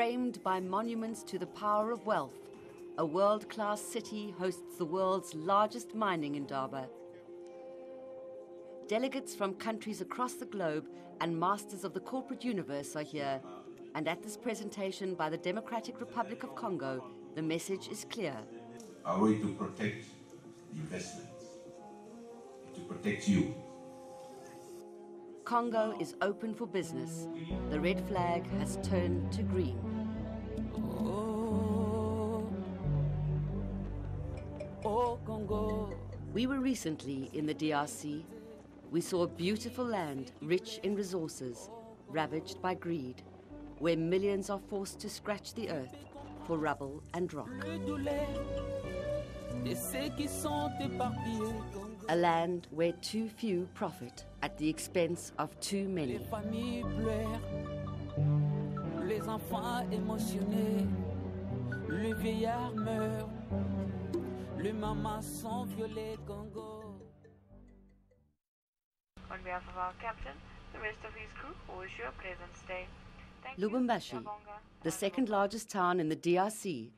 Framed by monuments to the power of wealth, a world-class city hosts the world's largest mining indaba. Delegates from countries across the globe and masters of the corporate universe are here. And at this presentation by the Democratic Republic of Congo, the message is clear. Our way to protect the investments, to protect you. Congo is open for business. The red flag has turned to green. Congo. We were recently in the DRC. We saw a beautiful land rich in resources, ravaged by greed, where millions are forced to scratch the earth for rubble and rock. A land where too few profit at the expense of too many. Les enfants émotionnés, le vieillard meurt, les mamans sont violées, Congo. On behalf of our captain, the rest of his crew, who wish you a pleasant stay. Lubumbashi, the second largest town in the DRC.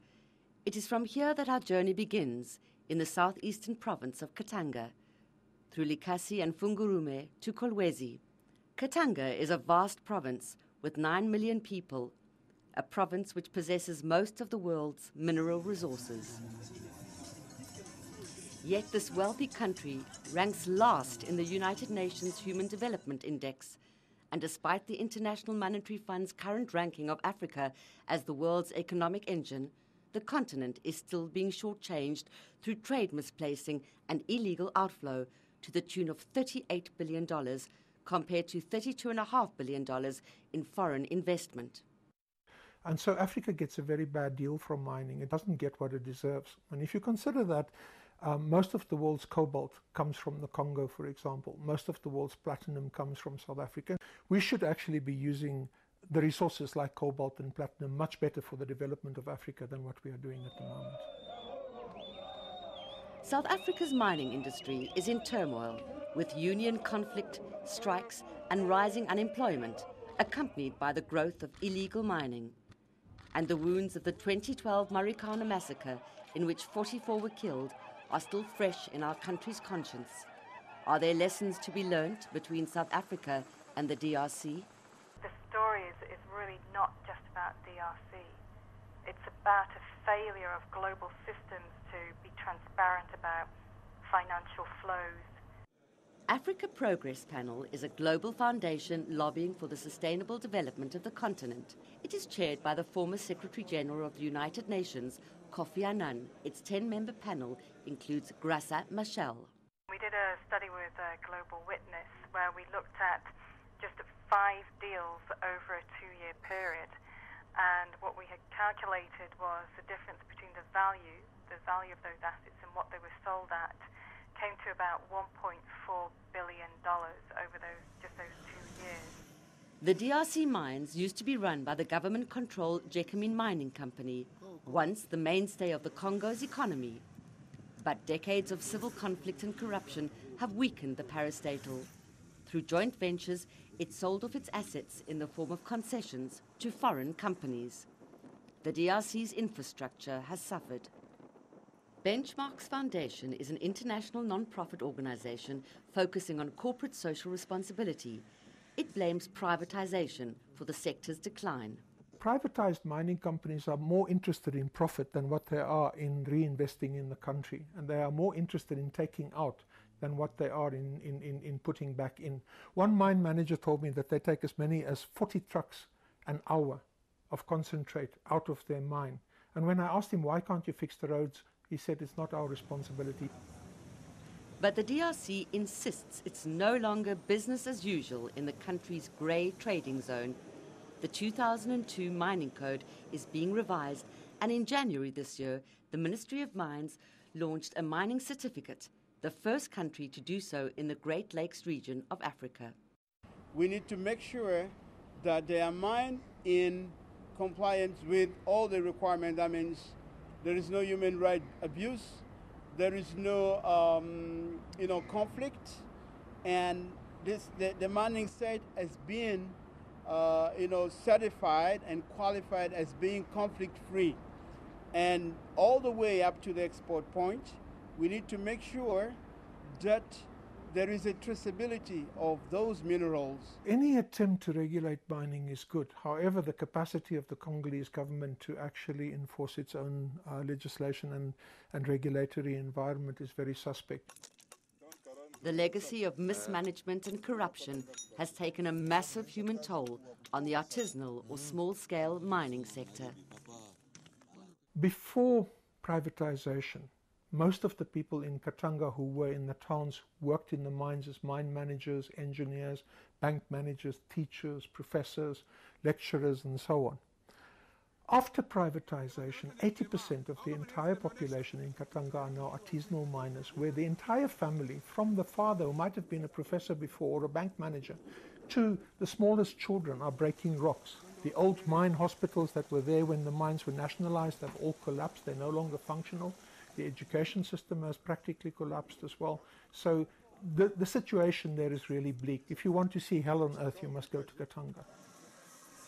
It is from here that our journey begins, in the southeastern province of Katanga, through Likasi and Fungurume to Kolwezi. Katanga is a vast province with 9 million people, a province which possesses most of the world's mineral resources. Yet this wealthy country ranks last in the United Nations Human Development Index, and despite the International Monetary Fund's current ranking of Africa as the world's economic engine, the continent is still being shortchanged through trade misplacing and illegal outflow to the tune of $38 billion compared to $32.5 billion in foreign investment. And so Africa gets a very bad deal from mining. It doesn't get what it deserves. And if you consider that most of the world's cobalt comes from the Congo, for example, most of the world's platinum comes from South Africa, we should actually be using the resources like cobalt and platinum much better for the development of Africa than what we are doing at the moment. South Africa's mining industry is in turmoil, with union conflict, strikes and rising unemployment, accompanied by the growth of illegal mining. And the wounds of the 2012 Marikana massacre, in which 44 were killed, are still fresh in our country's conscience. Are there lessons to be learnt between South Africa and the DRC? The story is really not just about DRC. It's about a failure of global systems to be transparent about financial flows. Africa Progress Panel is a global foundation lobbying for the sustainable development of the continent. It is chaired by the former Secretary General of the United Nations, Kofi Annan. Its 10-member panel includes Grassa Machel. We did a study with Global Witness where we looked at just 5 deals over a 2-year period. And what we had calculated was the difference between the value of those assets and what they were sold at came to about $1.4 billion over those 2 years. The DRC mines used to be run by the government-controlled Gécamine Mining Company, once the mainstay of the Congo's economy. But decades of civil conflict and corruption have weakened the parastatal. Through joint ventures, it sold off its assets in the form of concessions to foreign companies. The DRC's infrastructure has suffered. Benchmarks Foundation is an international non-profit organization focusing on corporate social responsibility. It blames privatization for the sector's decline. Privatized mining companies are more interested in profit than what they are in reinvesting in the country, and they are more interested in taking out than what they are in putting back in. One mine manager told me that they take as many as 40 trucks an hour of concentrate out of their mine. And when I asked him, why can't you fix the roads, he said it's not our responsibility. But the DRC insists it's no longer business as usual in the country's grey trading zone. The 2002 mining code is being revised, and in January this year, the Ministry of Mines launched a mining certificate, the first country to do so in the Great Lakes region of Africa. We need to make sure that they are mined in compliance with all the requirements. That means there is no human rights abuse, there is no conflict, and the mining site has been certified and qualified as being conflict-free. And all the way up to the export point, we need to make sure that there is a traceability of those minerals. Any attempt to regulate mining is good. However, the capacity of the Congolese government to actually enforce its own legislation and regulatory environment is very suspect. The legacy of mismanagement and corruption has taken a massive human toll on the artisanal or small-scale mining sector. Before privatization, most of the people in Katanga who were in the towns worked in the mines as mine managers, engineers, bank managers, teachers, professors, lecturers, and so on. After privatization, 80% of the entire population in Katanga are now artisanal miners, where the entire family, from the father who might have been a professor before or a bank manager, to the smallest children, are breaking rocks. The old mine hospitals that were there when the mines were nationalized have all collapsed. They're no longer functional. The education system has practically collapsed as well. So the situation there is really bleak. If you want to see hell on earth, you must go to Katanga.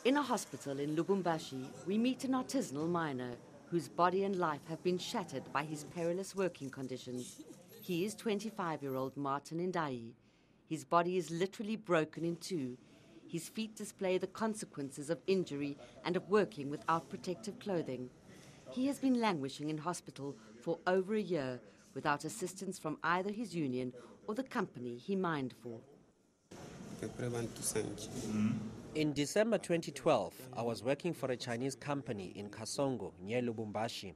In a hospital in Lubumbashi, we meet an artisanal miner whose body and life have been shattered by his perilous working conditions. He is 25-year-old Martin Ndai. His body is literally broken in two. His feet display the consequences of injury and of working without protective clothing. He has been languishing in hospital for over a year without assistance from either his union or the company he mined for. In December 2012, I was working for a Chinese company in Kasongo, near Lubumbashi.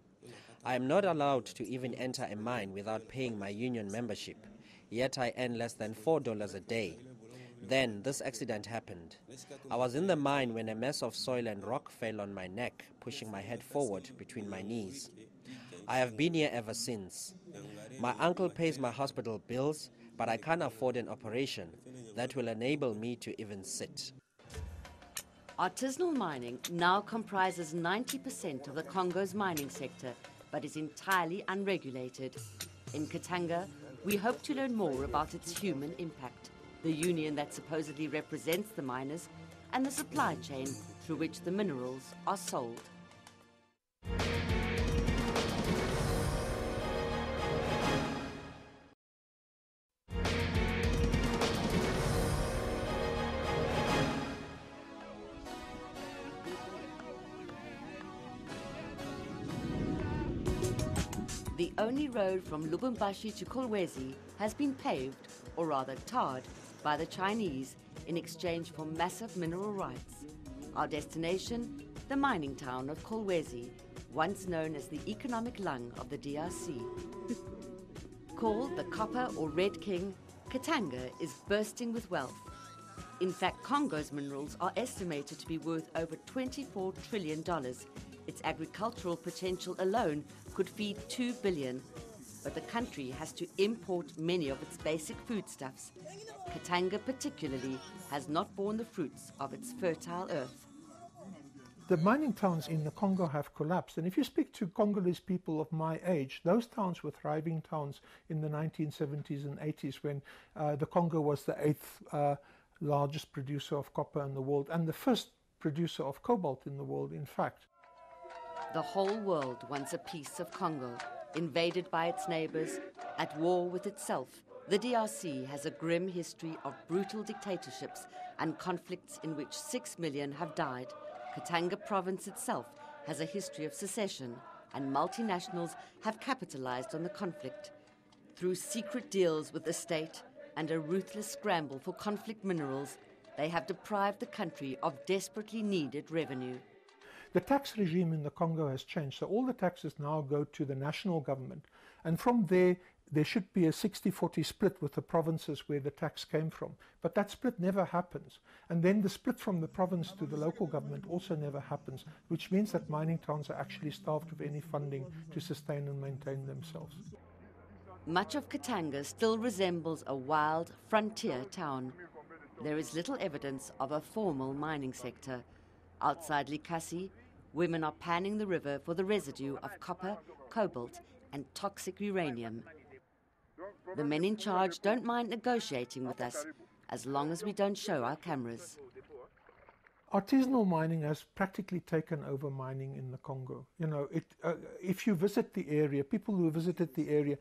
I am not allowed to even enter a mine without paying my union membership, yet I earn less than $4 a day. Then this accident happened. I was in the mine when a mass of soil and rock fell on my neck, pushing my head forward between my knees. I have been here ever since. My uncle pays my hospital bills, but I can't afford an operation that will enable me to even sit. Artisanal mining now comprises 90% of the Congo's mining sector, but is entirely unregulated. In Katanga, we hope to learn more about its human impact, the union that supposedly represents the miners, and the supply chain through which the minerals are sold. The only road from Lubumbashi to Kolwezi has been paved, or rather tarred, by the Chinese in exchange for massive mineral rights. Our destination, the mining town of Kolwezi, once known as the economic lung of the DRC. Called the Copper or Red King, Katanga is bursting with wealth. In fact, Congo's minerals are estimated to be worth over $24 trillion. Its agricultural potential alone could feed 2 billion. But the country has to import many of its basic foodstuffs. Katanga particularly has not borne the fruits of its fertile earth. The mining towns in the Congo have collapsed, and if you speak to Congolese people of my age, those towns were thriving towns in the 1970s and 80s when the Congo was the 8th largest producer of copper in the world and the first producer of cobalt in the world, in fact. The whole world wants a piece of Congo. Invaded by its neighbors, at war with itself, the DRC has a grim history of brutal dictatorships and conflicts in which 6 million have died. Katanga province itself has a history of secession, and multinationals have capitalized on the conflict. Through secret deals with the state and a ruthless scramble for conflict minerals, they have deprived the country of desperately needed revenue. The tax regime in the Congo has changed, so all the taxes now go to the national government, and from there should be a 60-40 split with the provinces where the tax came from, but that split never happens, and then the split from the province to the local government also never happens, which means that mining towns are actually starved of any funding to sustain and maintain themselves. Much of Katanga still resembles a wild frontier town. There is little evidence of a formal mining sector. Outside Likasi, women are panning the river for the residue of copper, cobalt, and toxic uranium. The men in charge don't mind negotiating with us, as long as we don't show our cameras. Artisanal mining has practically taken over mining in the Congo. You know, if you visit the area, people who visited the area,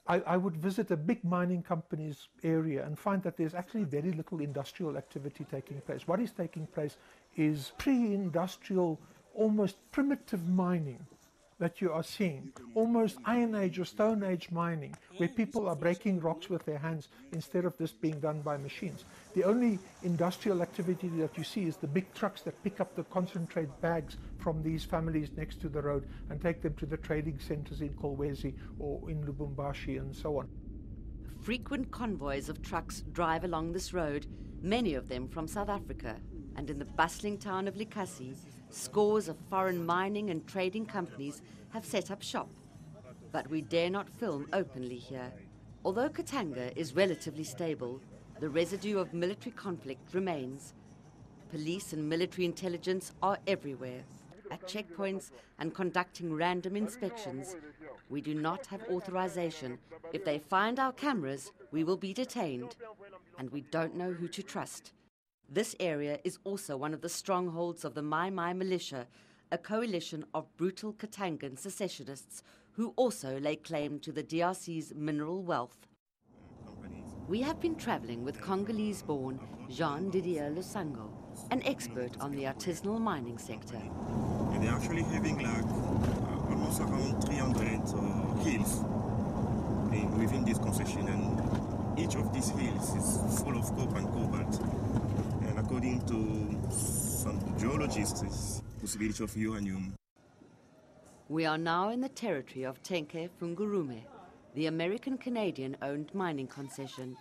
I would visit a big mining company's area and find that there's actually very little industrial activity taking place. What is taking place is pre-industrial, almost primitive mining that you are seeing, almost Iron Age or Stone Age mining, where people are breaking rocks with their hands instead of this being done by machines. The only industrial activity that you see is the big trucks that pick up the concentrate bags from these families next to the road and take them to the trading centers in Kolwezi or in Lubumbashi and so on. Frequent convoys of trucks drive along this road, many of them from South Africa, and in the bustling town of Likasi, scores of foreign mining and trading companies have set up shop. But we dare not film openly here. Although Katanga is relatively stable, the residue of military conflict remains. Police and military intelligence are everywhere, at checkpoints and conducting random inspections. We do not have authorization. If they find our cameras, we will be detained. And we don't know who to trust. This area is also one of the strongholds of the Mai Mai militia, a coalition of brutal Katangan secessionists who also lay claim to the DRC's mineral wealth. We have been traveling with Congolese-born Jean Didier Lusango, an expert on the artisanal mining sector. And they're actually having like almost around 300 hills within this concession, and each of these hills is full of copper and cobalt. And according to some geologists, it's possibility of uranium. We are now in the territory of Tenke Fungurume, the American-Canadian-owned mining concession.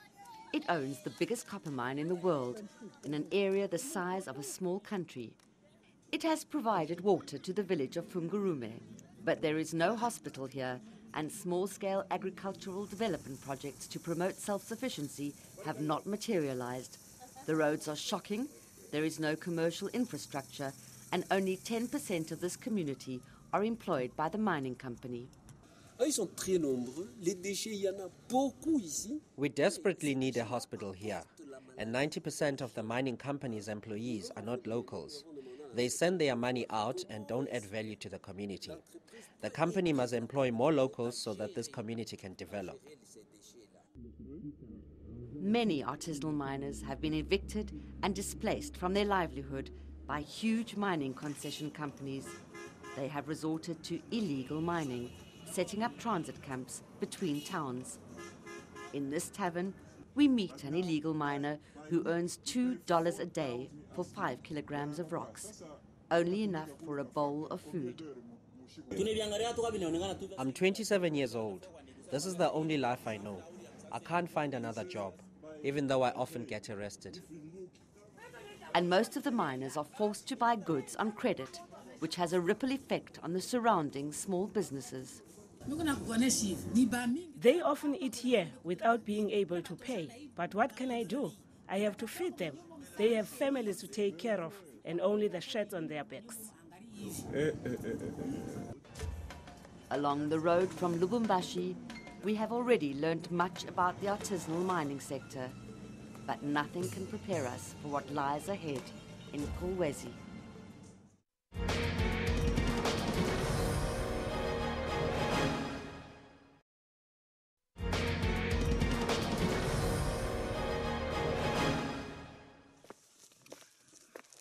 It owns the biggest copper mine in the world, in an area the size of a small country. It has provided water to the village of Fungurume, but there is no hospital here, and small-scale agricultural development projects to promote self-sufficiency have not materialized. The roads are shocking, there is no commercial infrastructure, and only 10% of this community are employed by the mining company. We desperately need a hospital here, and 90% of the mining company's employees are not locals. They send their money out and don't add value to the community. The company must employ more locals so that this community can develop. Many artisanal miners have been evicted and displaced from their livelihood by huge mining concession companies. They have resorted to illegal mining, setting up transit camps between towns. In this tavern, we meet an illegal miner who earns $2 a day for 5 kilograms of rocks, only enough for a bowl of food. I'm 27 years old. This is the only life I know. I can't find another job, even though I often get arrested. And most of the miners are forced to buy goods on credit, which has a ripple effect on the surrounding small businesses. They often eat here without being able to pay. But what can I do? I have to feed them. They have families to take care of, and only the shirts on their backs. Along the road from Lubumbashi, we have already learned much about the artisanal mining sector, but nothing can prepare us for what lies ahead in Kolwezi.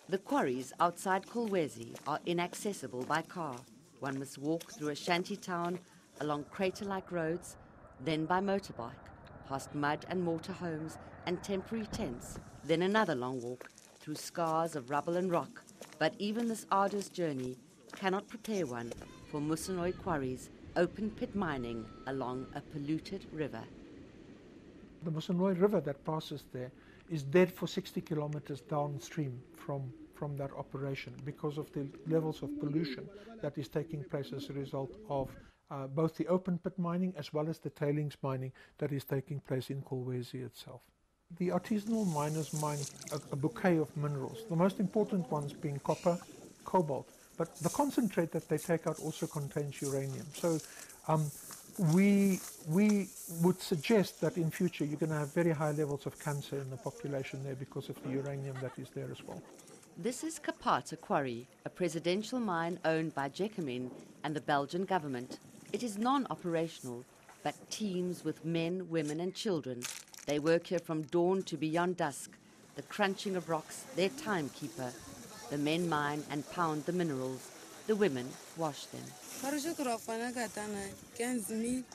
The quarries outside Kolwezi are inaccessible by car. One must walk through a shanty town, along crater-like roads, then by motorbike, past mud and mortar homes and temporary tents, then another long walk through scars of rubble and rock. But even this arduous journey cannot prepare one for Musunoi quarries, open-pit mining along a polluted river. The Musunoi River that passes there is dead for 60 kilometers downstream from that operation because of the levels of pollution that is taking place as a result of both the open pit mining as well as the tailings mining that is taking place in Kolwezi itself. The artisanal miners mine a bouquet of minerals, the most important ones being copper, cobalt, but the concentrate that they take out also contains uranium. So we would suggest that in future you're going to have very high levels of cancer in the population there because of the uranium that is there as well. This is Kapata Quarry, a presidential mine owned by Jacquemin and the Belgian government. It is non-operational, but teems with men, women and children. They work here from dawn to beyond dusk, the crunching of rocks, their timekeeper. The men mine and pound the minerals. The women wash them. I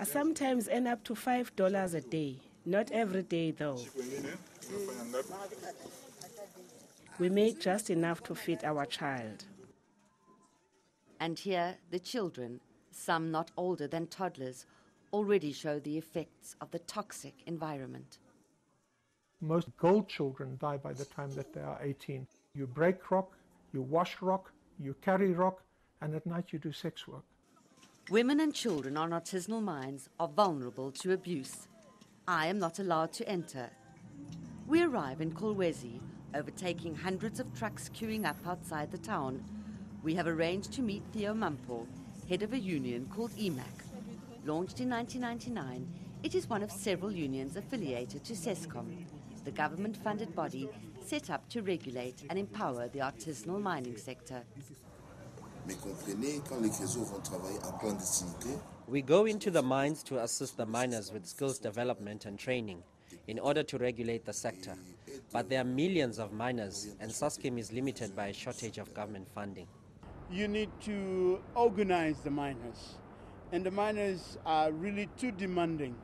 sometimes earn up to $5 a day. Not every day, though. We make just enough to feed our child. And here, the children, some not older than toddlers, already show the effects of the toxic environment. Most gold children die by the time that they are 18. You break rock, you wash rock, you carry rock, and at night you do sex work. Women and children on artisanal mines are vulnerable to abuse. I am not allowed to enter. We arrive in Kolwezi, overtaking hundreds of trucks queuing up outside the town. We have arranged to meet Theo Mampo, head of a union called EMAC. Launched in 1999, it is one of several unions affiliated to SESCOM, the government-funded body set up to regulate and empower the artisanal mining sector. We go into the mines to assist the miners with skills development and training in order to regulate the sector. But there are millions of miners and SASCEM is limited by a shortage of government funding. You need to organize the miners, and the miners are really too demanding.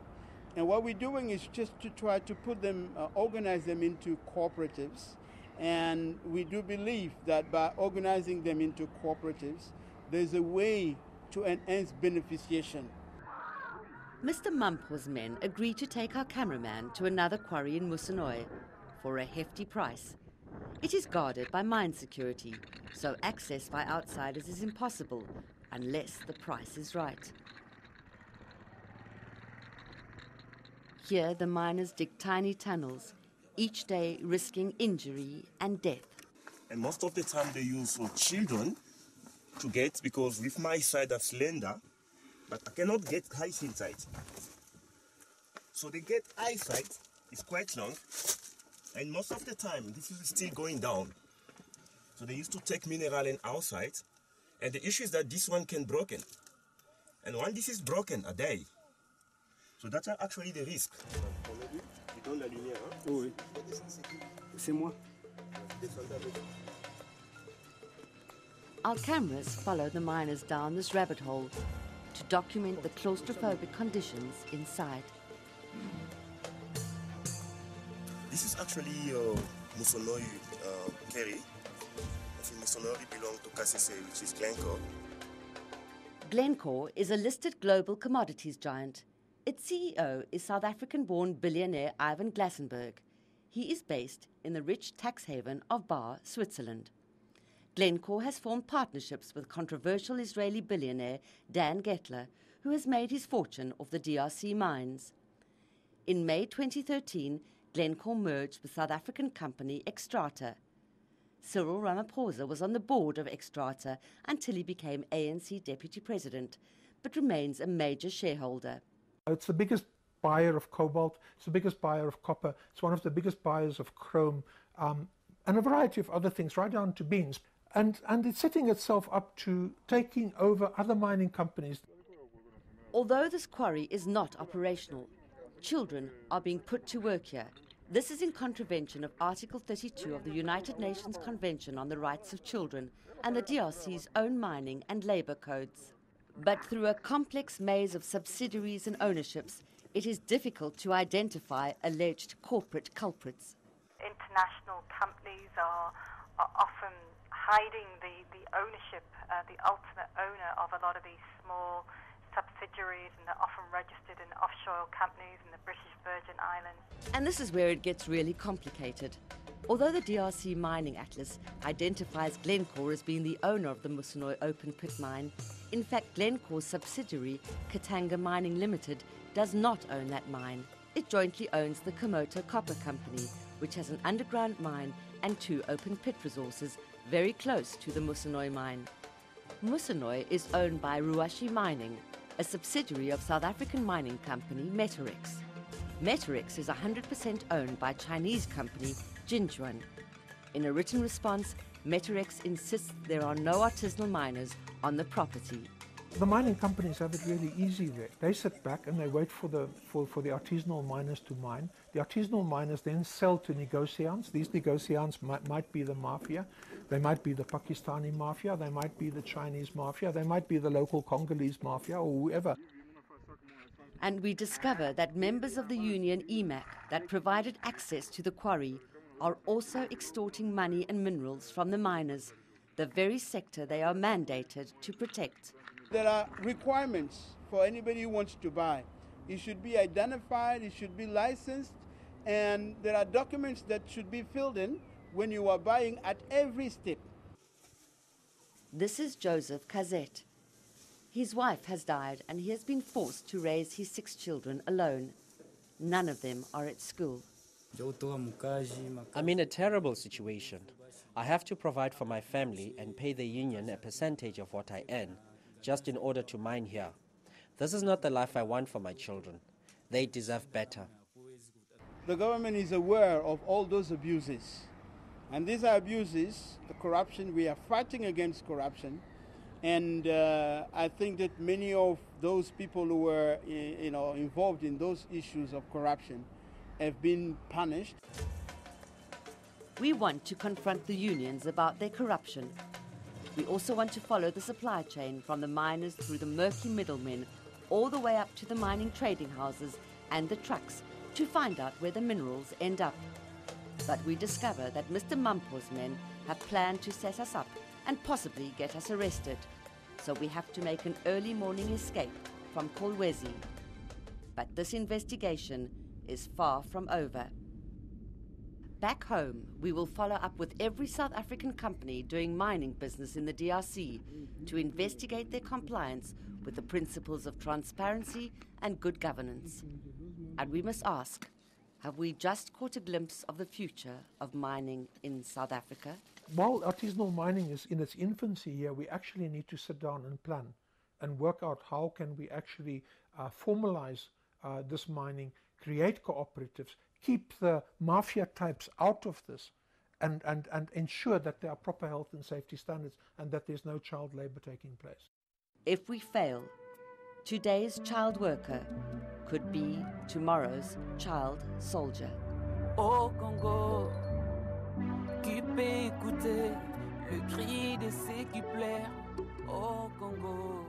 And what we're doing is just to try to put them, organize them into cooperatives. And we do believe that by organizing them into cooperatives, there's a way to enhance beneficiation. Mr. Mampo's men agreed to take our cameraman to another quarry in Musonoi for a hefty price. It is guarded by mine security, so access by outsiders is impossible unless the price is right. Here, the miners dig tiny tunnels, each day risking injury and death. And most of the time they use children to get, because with my side are slender, but I cannot get height inside. So they get eyesight, it's quite long, and most of the time this is still going down. So they used to take mineral and outside, and the issue is that this one can broken. And when this is broken, a day. So that's actually the risk. Oui. C'est moi. Our cameras follow the miners down this rabbit hole to document the claustrophobic conditions inside. This is actually Musonoi Kerry. Musonoi belongs to KCC, which is Glencore. Glencore is a listed global commodities giant. Its CEO is South African-born billionaire Ivan Glassenberg. He is based in the rich tax haven of Bar, Switzerland. Glencore has formed partnerships with controversial Israeli billionaire Dan Gettler, who has made his fortune off the DRC mines. In May 2013, Glencore merged with South African company Xstrata. Cyril Ramaphosa was on the board of Xstrata until he became ANC deputy president, but remains a major shareholder. It's the biggest buyer of cobalt, it's the biggest buyer of copper, it's one of the biggest buyers of chrome, and a variety of other things, right down to beans. And it's setting itself up to taking over other mining companies. Although this quarry is not operational, children are being put to work here. This is in contravention of Article 32 of the United Nations Convention on the Rights of Children and the DRC's own mining and labour codes. But through a complex maze of subsidiaries and ownerships, it is difficult to identify alleged corporate culprits. International companies are often hiding the ownership, the ultimate owner of a lot of these small subsidiaries, and they're often registered in offshore companies in the British Virgin Islands. And this is where it gets really complicated. Although the DRC Mining Atlas identifies Glencore as being the owner of the Musonoi open pit mine, in fact Glencore's subsidiary, Katanga Mining Limited, does not own that mine. It jointly owns the Komoto Copper Company, which has an underground mine and 2 open pit resources very close to the Musonoi mine. Musonoi is owned by Ruashi Mining, a subsidiary of South African mining company Meterex. Meterex is 100% owned by Chinese company Jinchuan. In a written response, Metarex insists there are no artisanal miners on the property. The mining companies have it really easy there. They sit back and they wait for the artisanal miners to mine. The artisanal miners then sell to negociants. These negociants might be the mafia, they might be the Pakistani mafia, they might be the Chinese mafia, they might be the local Congolese mafia or whoever. And we discover that members of the union EMAC that provided access to the quarry are also extorting money and minerals from the miners, the very sector they are mandated to protect. There are requirements for anybody who wants to buy. It should be identified, it should be licensed, and there are documents that should be filled in when you are buying at every step. This is Joseph Kazet. His wife has died and he has been forced to raise his 6 children alone. None of them are at school. I'm in a terrible situation. I have to provide for my family and pay the union a percentage of what I earn, just in order to mine here. This is not the life I want for my children. They deserve better. The government is aware of all those abuses. And these are abuses, the corruption. We are fighting against corruption. And I think that many of those people who were involved in those issues of corruption have been punished. We want to confront the unions about their corruption. We also want to follow the supply chain from the miners through the murky middlemen all the way up to the mining trading houses and the trucks to find out where the minerals end up. But we discover that Mr. Mampo's men have planned to set us up and possibly get us arrested. So we have to make an early morning escape from Kolwezi. But this investigation is far from over. Back home, we will follow up with every South African company doing mining business in the DRC to investigate their compliance with the principles of transparency and good governance. And we must ask, have we just caught a glimpse of the future of mining in South Africa? While artisanal mining is in its infancy here, we actually need to sit down and plan and work out how can we actually formalize this mining, create cooperatives, keep the mafia types out of this, and ensure that there are proper health and safety standards and that there's no child labor taking place. If we fail, today's child worker could be tomorrow's child soldier. Au Congo, qui peut écouter le cri de ceux qui pleurent au Congo?